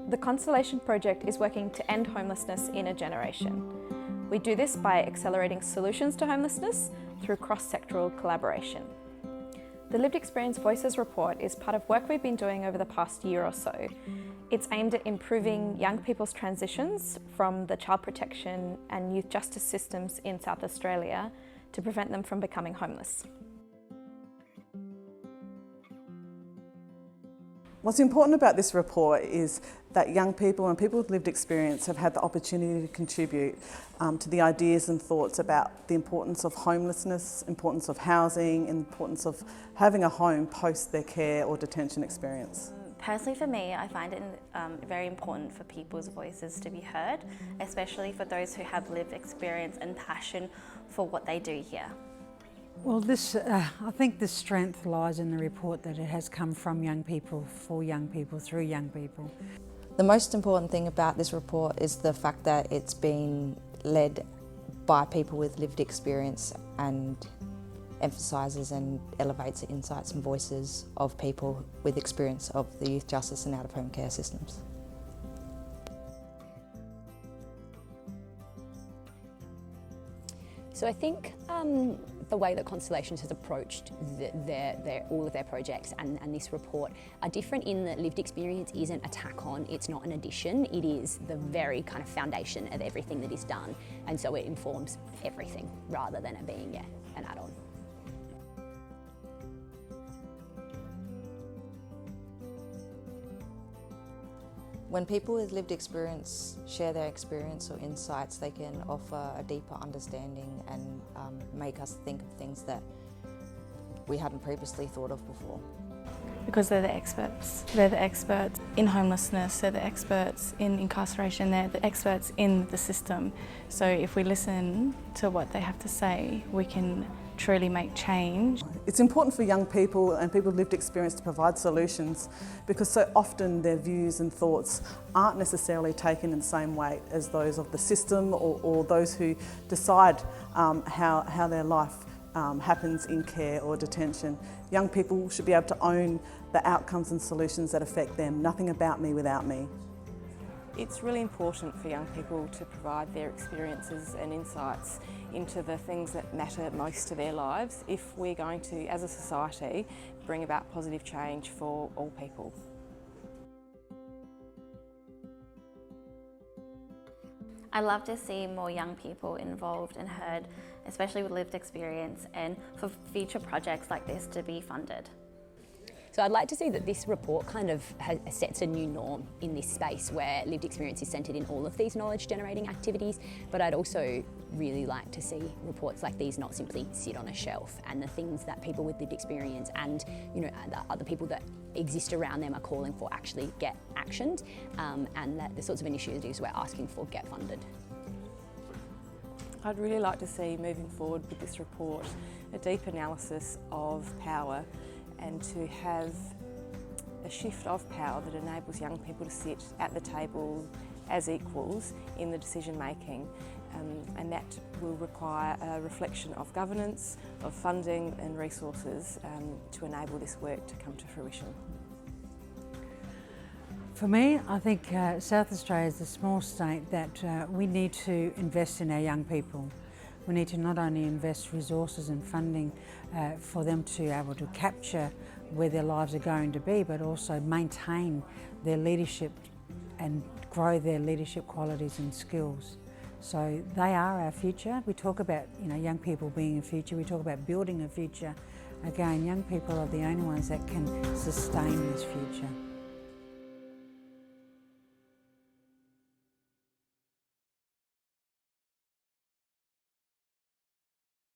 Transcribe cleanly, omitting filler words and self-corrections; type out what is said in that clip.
The Constellation Project is working to end homelessness in a generation. We do this by accelerating solutions to homelessness through cross-sectoral collaboration. The Lived Experience Voices report is part of work we've been doing over the past year or so. It's aimed at improving young people's transitions from the child protection and youth justice systems in South Australia to prevent them from becoming homeless. What's important about this report is that young people and people with lived experience have had the opportunity to contribute to the ideas and thoughts about the importance of homelessness, importance of housing, importance of having a home post their care or detention experience. Personally for me, I find it very important for people's voices to be heard, especially for those who have lived experience and passion for what they do here. Well, I think the strength lies in the report that it has come from young people, for young people, through young people. The most important thing about this report is the fact that it's been led by people with lived experience and emphasises and elevates the insights and voices of people with experience of the youth justice and out-of-home care systems. So I think the way that Constellations has approached all of their projects and this report are different in that lived experience isn't a tack on, it's not an addition, it is the very kind of foundation of everything that is done, and so it informs everything rather than it being an add-on. When people with lived experience share their experience or insights, they can offer a deeper understanding and make us think of things that we hadn't previously thought of before. Because they're the experts. They're the experts in homelessness, they're the experts in incarceration, they're the experts in the system. So if we listen to what they have to say, we can truly make change. It's important for young people and people with lived experience to provide solutions because so often their views and thoughts aren't necessarily taken in the same way as those of the system or those who decide how their life happens in care or detention. Young people should be able to own the outcomes and solutions that affect them. Nothing about me without me. It's really important for young people to provide their experiences and insights into the things that matter most to their lives if we're going to, as a society, bring about positive change for all people. I love to see more young people involved and heard, especially with lived experience, and for future projects like this to be funded. So I'd like to see that this report kind of sets a new norm in this space where lived experience is centred in all of these knowledge generating activities, but I'd also really like to see reports like these not simply sit on a shelf and the things that people with lived experience and the other people that exist around them are calling for actually get actioned, and that the sorts of initiatives we're asking for get funded. I'd really like to see, moving forward with this report, a deep analysis of power and to have a shift of power that enables young people to sit at the table as equals in the decision making, and that will require a reflection of governance, of funding and resources to enable this work to come to fruition. For me, I think South Australia is a small state that we need to invest in our young people. We need to not only invest resources and funding for them to be able to capture where their lives are going to be, but also maintain their leadership and grow their leadership qualities and skills. So they are our future. We talk about young people being a future, we talk about building a future. Again, young people are the only ones that can sustain this future.